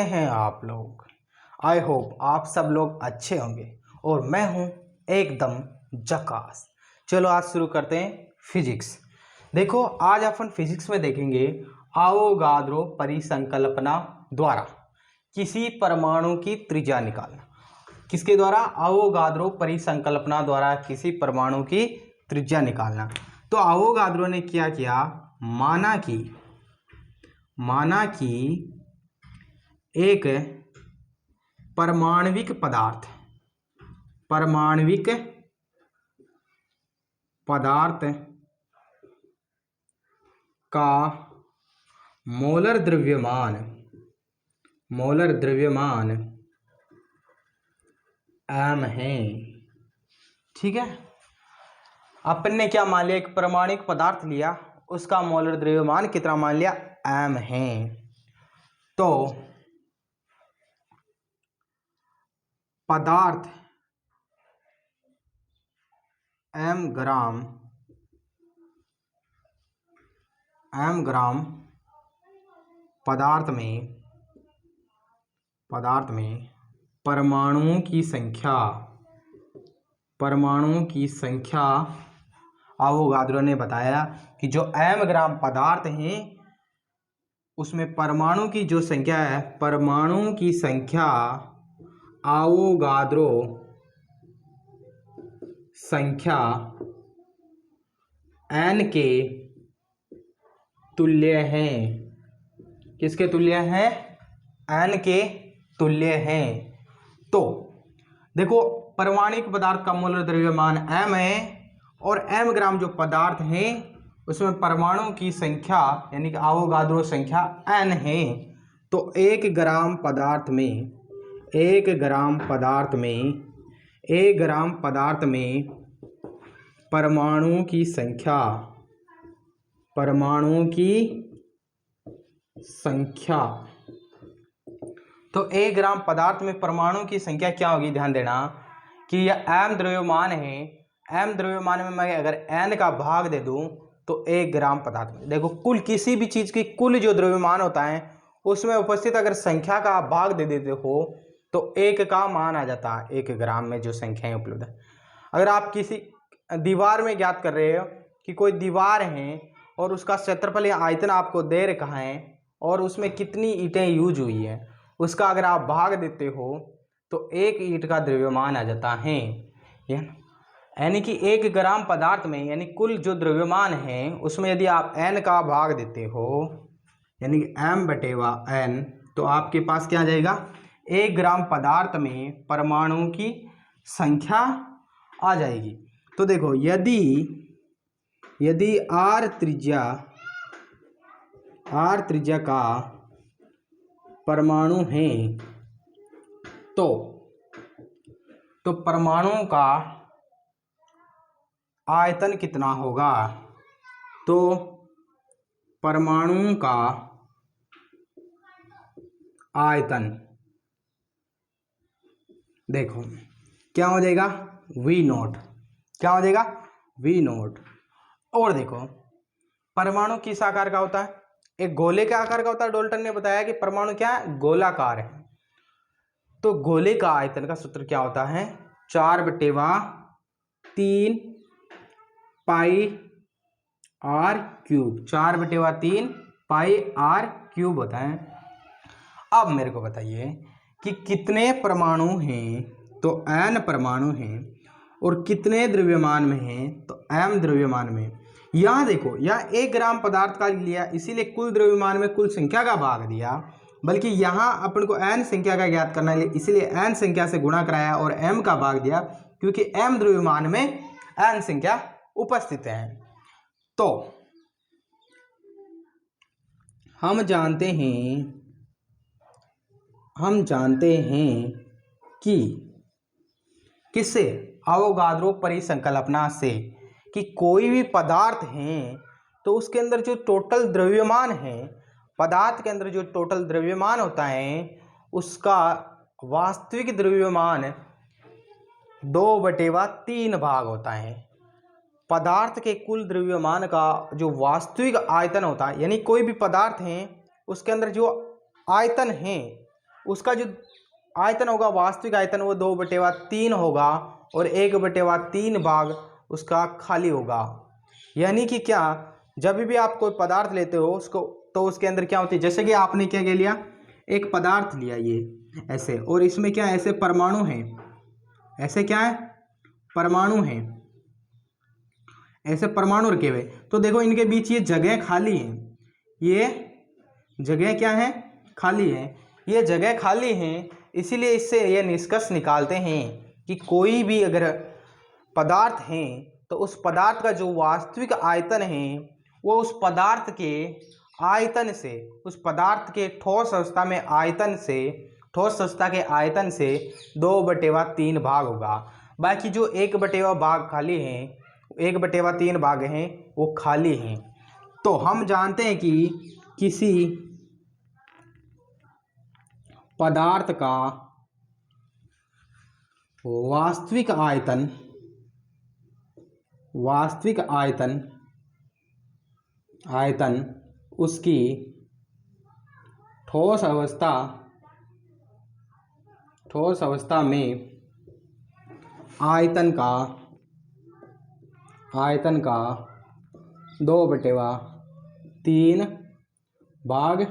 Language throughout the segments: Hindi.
हैं आप लोग। आई होप आप सब लोग अच्छे होंगे और मैं हूं एकदम झकास। चलो आज शुरू करते हैं फिजिक्स। देखो आज अपन फिजिक्स में देखेंगे आवोगाद्रो परिसंकल्पना द्वारा किसी परमाणु की त्रिज्या निकालना। किसके द्वारा? आवोगाद्रो परिसंकल्पना द्वारा किसी परमाणु की त्रिज्या निकालना। तो आवोगाद्रो ने क्या किया, माना कि एक परमाणविक पदार्थ का मोलर द्रव्यमान m है। ठीक है, अपन ने क्या मान लिया, एक परमाणुक पदार्थ लिया, उसका मोलर द्रव्यमान कितना मान लिया, m है। तो पदार्थ m ग्राम पदार्थ में परमाणुओं की संख्या आवोगाद्रो ने बताया कि जो m ग्राम पदार्थ है उसमें परमाणु की जो संख्या है, परमाणुओं की संख्या आवोगाद्रो संख्या n के तुल्य है। किसके तुल्य है? n के तुल्य है। तो देखो परमाणुक पदार्थ का मोलर द्रव्यमान m है और m ग्राम जो पदार्थ है उसमें परमाणु की संख्या यानी कि आवोगाद्रो संख्या n है। तो एक ग्राम पदार्थ में परमाणुओं की संख्या तो 1 ग्राम पदार्थ में परमाणु की संख्या क्या होगी, ध्यान देना कि यह m द्रव्यमान है। m द्रव्यमान में मैं अगर n का भाग दे दूं तो 1 ग्राम पदार्थ में, देखो कुल किसी भी चीज की कुल जो द्रव्यमान होता है उसमें उपस्थित अगर संख्या का आप भाग दे देते हो तो 1 का मान आ जाता है 1 ग्राम में जो संख्याएं उपलब्ध है। अगर आप किसी दीवार में ज्ञात कर रहे हो कि कोई दीवार है और उसका क्षेत्रफल या आयतन आपको दे रखा है और उसमें कितनी ईंटें यूज हुई है, उसका अगर आप भाग देते हो तो 1 ईंट का द्रव्यमान आ जाता है। यानी कि 1 ग्राम पदार्थ में यानी कुल जो द्रव्यमान है उसमें यदि आप n का भाग देते हो यानी कि m/n तो आपके पास क्या आ जाएगा, 1 ग्राम पदार्थ में परमाणुओं की संख्या आ जाएगी। तो देखो यदि r त्रिज्या का परमाणु है तो परमाणुओं का आयतन कितना होगा, तो परमाणुओं का आयतन देखो क्या हो जाएगा, V0। क्या हो जाएगा, V0। और देखो परमाणु किस आकार का होता है, एक गोले के आकार का होता है। डाल्टन ने बताया कि परमाणु क्या है, गोलाकार है। तो गोले का आयतन का सूत्र क्या होता है, 4/3 पाई r³ 4/3 पाई r³ होता है। अब मेरे को बताइए कि कितने परमाणु हैं, तो n परमाणु हैं और कितने द्रव्यमान में हैं, तो m द्रव्यमान में। यहाँ देखो यह 1 ग्राम पदार्थ का लिया इसीलिए कुल द्रव्यमान में कुल संख्या का भाग दिया, बल्कि यहाँ अपन को n संख्या का ज्ञात करना है इसलिए n संख्या से गुणा कराया और m का भाग दिया क्योंकि m द्रव्यमान में n संख्या उपस्थित है। तो हम जानते हैं कि किससे, आवोगाद्रो परिसंकल्पना से, कि कोई भी पदार्थ है तो उसके अंदर जो टोटल द्रव्यमान है, पदार्थ के अंदर जो टोटल द्रव्यमान होता है उसका वास्तविक द्रव्यमान 2/3 भाग होता है। पदार्थ के कुल द्रव्यमान का जो वास्तविक आयतन होता है, यानी कोई भी पदार्थ है उसके अंदर जो आयतन है उसका जो आयतन होगा वास्तविक आयतन वो 2/3 होगा और 1/3 भाग उसका खाली होगा। यानी कि क्या, जब भी आप कोई पदार्थ लेते हो उसको तो उसके अंदर क्या होती है, जैसे कि आपने क्या लिया, एक पदार्थ लिया ये ऐसे, और इसमें क्या ऐसे परमाणु हैं, ऐसे क्या है परमाणु हैं, ऐसे परमाणु रखे हुए। तो देखो इनके बीच ये जगह खाली है, ये जगह क्या है खाली है, ये जगह खाली है। इसीलिए इससे ये निष्कर्ष निकालते हैं कि कोई भी अगर पदार्थ है तो उस पदार्थ का जो वास्तविक आयतन है वो उस पदार्थ के आयतन से, उस पदार्थ के ठोस अवस्था में आयतन से, ठोस अवस्था के आयतन से 2/3 भाग होगा। बाकी जो 1/3 भाग खाली हैं, 1/3 भाग हैं वो खाली हैं। तो हम जानते हैं कि किसी पदार्थ का वास्तविक आयतन, वास्तविक आयतन आयतन उसकी ठोस अवस्था में आयतन का 2/3 भाग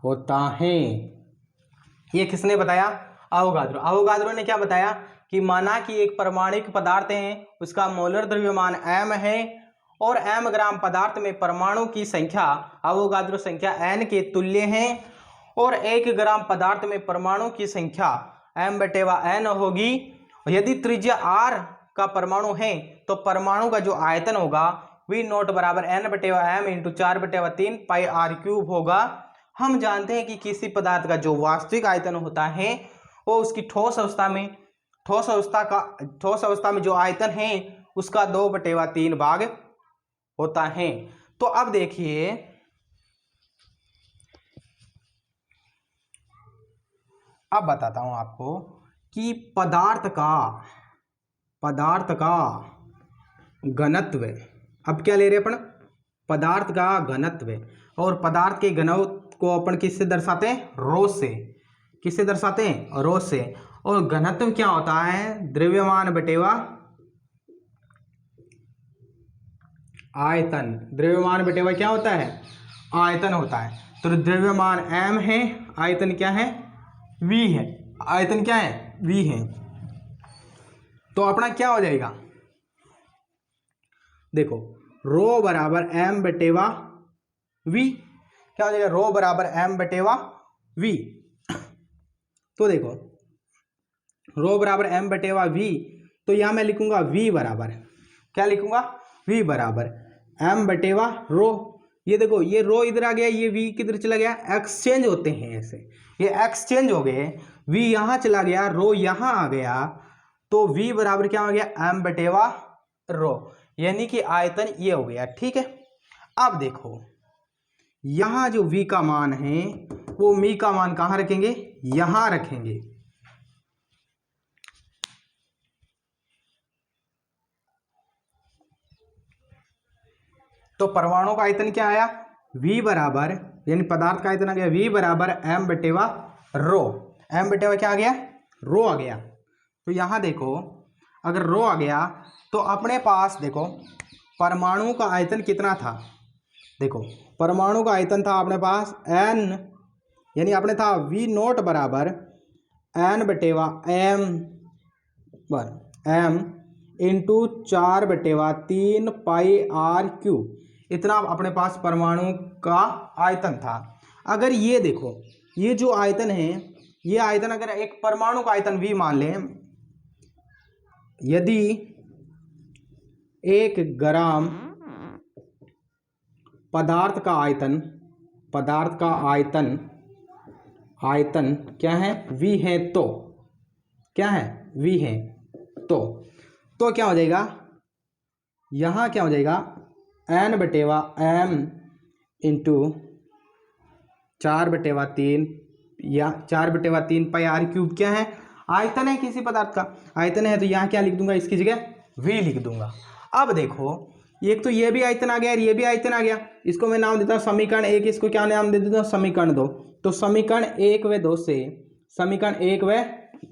होता है। ये किसने बताया, अवोगाद्रो। अवोगाद्रो ने क्या बताया कि माना कि एक परमाणुक पदार्थ है, उसका मोलर द्रव्यमान m है और m ग्राम पदार्थ में परमाणु की संख्या अवोगाद्रो संख्या n के तुल्य है, और 1 ग्राम पदार्थ में परमाणु की संख्या m/n होगी। यदि त्रिज्या r का परमाणु है तो परमाणु का जो आयतन होगा V0 बराबर n/m इंटू 4/3 पाई r³ होगा। हम जानते हैं कि किसी पदार्थ का जो वास्तविक आयतन होता है वो उसकी ठोस अवस्था में जो आयतन है उसका 2/3 भाग होता है। तो अब देखिए, अब बताता हूं आपको कि पदार्थ का घनत्व, अब क्या ले रहे अपन, पदार्थ का घनत्व, और पदार्थ के घनत्व को अपन किससे दर्शाते हैं, रो से। किससे दर्शाते हैं, रो से। और घनत्व क्या होता है, द्रव्यमान बटेवा आयतन। द्रव्यमान बटेवा क्या होता है, आयतन होता है। तो द्रव्यमान m है, आयतन क्या है, v है। आयतन क्या है, v है। तो अपना क्या हो जाएगा, देखो रो बराबर m/v, क्या हो जाएगा, रो बराबर m/v। तो देखो रो बराबर m/v, तो यहां मैं लिखूंगा v बराबर, क्या लिखूंगा, v बराबर m/रो। ये देखो ये रो इधर आ गया, ये v किधर चला गया, एक्सचेंज होते हैं ऐसे, ये एक्सचेंज हो गए, v यहां चला गया, रो यहां आ गया, तो v बराबर क्या हो गया, m/रो, यानी कि आयतन ये हो गया। ठीक है, अब देखो यहां जो v का मान है वो मी का मान कहां रखेंगे, यहां रखेंगे। तो परमाणु का आयतन क्या आया, v बराबर, यानी पदार्थ का आयतन आ गया v बराबर m/रो। m/वा क्या आ गया, रो आ गया। तो यहां देखो अगर रो आ गया तो अपने पास देखो परमाणु का आयतन कितना था, देखो परमाणु का आयतन था अपने पास n, यानी अपने था V0 बराबर n/m इंटू 4/3 पाई r³, इतना अपने पास परमाणु का आयतन था। अगर ये देखो ये जो आयतन है, ये आयतन अगर एक परमाणु का आयतन V मान लें, यदि 1 ग्राम पदार्थ का आयतन क्या है, V है, तो क्या है, V है, तो क्या हो जाएगा, यहां क्या हो जाएगा, n/m इंटू 4/3 या 4/3 पाई r³ क्या है, आयतन है किसी पदार्थ का, आयतन है, तो यहाँ क्या लिख दूंगा, इसकी जगह v लिख दूंगा। अब देखो एक तो ये भी आयतन आ गया और ये भी आयतन आ गया, इसको मैं नाम देता हूँ समीकरण 1, इसको क्या नाम दे देता हूँ, समीकरण 2। तो समीकरण 1 व 2 से, समीकरण 1 व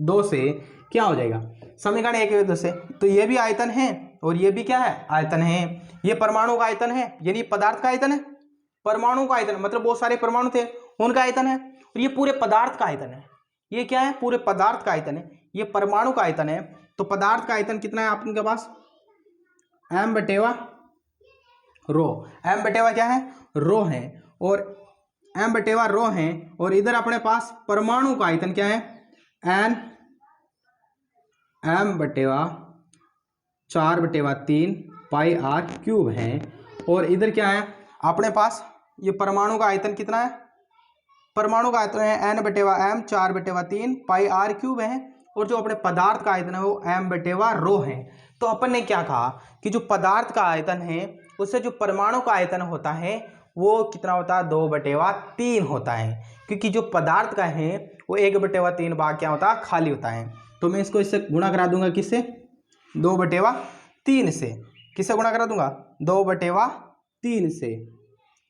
2 से क्या हो जाएगा, समीकरण 1 व 2 से, तो ये भी आयतन है और ये भी क्या है, आयतन है। ये परमाणु का आयतन है, यानी पदार्थ का आयतन है, परमाणु का आयतन मतलब बहुत सारे परमाणु थे उनका आयतन है, और ये पूरे पदार्थ का आयतन है। ये क्या है, पूरे पदार्थ का आयतन है, ये परमाणु का आयतन है। तो पदार्थ का आयतन कितना है आपके पास, m बटेवा रो, m बटेवा क्या है, रो है, और m बटेवा रो है। और इधर अपने पास परमाणु का आयतन क्या है, n m बटेवा 4/3 पाई r क्यूब है। और इधर क्या है अपने पास, ये परमाणु का आयतन कितना है, परमाणु का आयतन है n बटेवा m 4/3 पाई r क्यूब है। और जो अपने पदार्थ का आयतन है वो m बटेवा रो है। तो अपन ने क्या कहा कि जो पदार्थ का आयतन है उससे जो परमाणु का आयतन होता है वो कितना होता है, 2/3 होता है, क्योंकि जो पदार्थ का है वो 1/3 भाग क्या होता है, खाली होता है। तो मैं इसको इससे गुणा करा दूंगा, किससे, 2/3 से। किससे गुणा करा दूंगा, 2/3 से।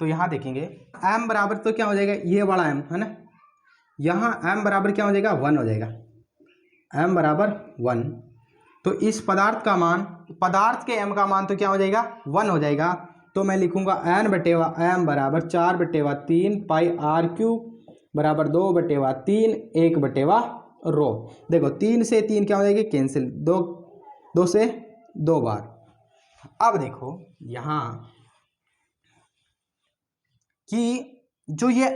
तो यहाँ देखेंगे m बराबर तो क्या हो जाएगा, ये वाला m है ना, यहाँ m बराबर क्या हो जाएगा, 1 हो जाएगा, m बराबर 1। तो इस पदार्थ का मान, पदार्थ के m का मान तो क्या हो जाएगा, 1 हो जाएगा। तो मैं लिखूंगा n बटेवा m बराबर 4/3 पाई r क्यूब बराबर 2/3 1 रो। देखो 3 से 3 क्या हो जाएगी, कैंसिल, 2 से 2 बार। अब देखो यहाँ कि जो ये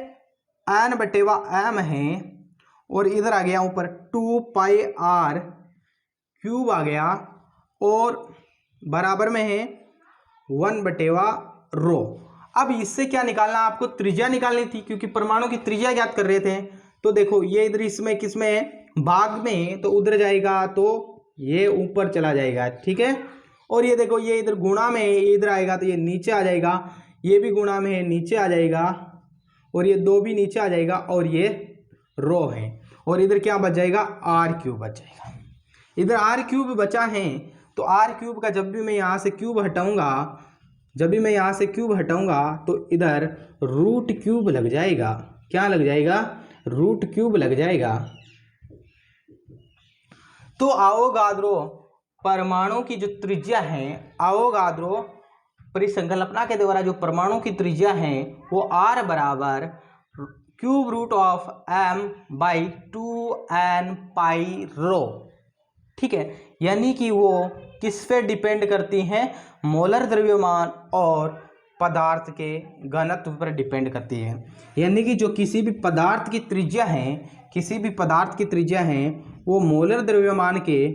n बटेवा m है और इधर आ गया ऊपर 2 पाई r क्यूब आ गया और बराबर में है 1 बटेवा रो। अब इससे क्या निकालना, आपको त्रिज्या निकालनी थी, क्योंकि परमाणु की त्रिज्या ज्ञात कर रहे थे। तो देखो ये इधर इसमें किसमें है, भाग में, तो उधर जाएगा तो ये ऊपर चला जाएगा, ठीक है। और ये देखो ये इधर गुणा में है, इधर आएगा तो ये नीचे आ जाएगा, ये भी गुणा में है नीचे आ जाएगा, और ये 2 भी नीचे आ जाएगा, और ये रो है। और इधर क्या बच जाएगा, r क्यूब बच जाएगा। इधर r क्यूब बचा है, तो r क्यूब का जब भी मैं यहाँ से क्यूब हटाऊंगा, जब भी मैं यहाँ से क्यूब हटाऊंगा तो इधर रूट क्यूब लग जाएगा। क्या लग जाएगा, रूट क्यूब लग जाएगा। तो आवोगाद्रो परमाणु की जो त्रिज्या है, आवोगाद्रो परिसंकल्पना के द्वारा जो परमाणु की त्रिज्या है वो r बराबर क्यूब रूट ऑफ m/2n पाई रो, ठीक है। यानी कि वो किस पे डिपेंड करती हैं, मोलर द्रव्यमान और पदार्थ के घनत्व पर डिपेंड करती है। यानी कि जो किसी भी पदार्थ की त्रिज्या है, किसी भी पदार्थ की त्रिज्या है वो मोलर द्रव्यमान के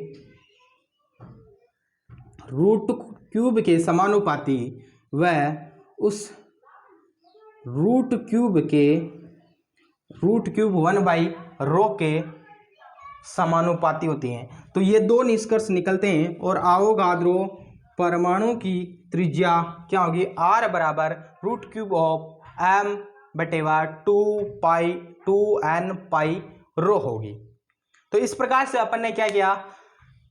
रूट क्यूब के समानुपाती व उस रूट क्यूब 1/रो के समानुपाती होती हैं। तो ये 2 निष्कर्ष निकलते हैं। और आवोगाद्रो परमाणु की त्रिज्या क्या होगी, r बराबर रूट क्यूब ऑफ m/2n पाई रो होगी। तो इस प्रकार से अपन ने क्या किया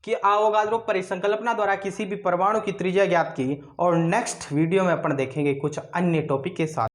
कि आवोगाद्रो परिसंकल्पना द्वारा किसी भी परमाणु की त्रिज्या ज्ञात की। और नेक्स्ट वीडियो में अपन देखेंगे कुछ अन्य टॉपिक के साथ।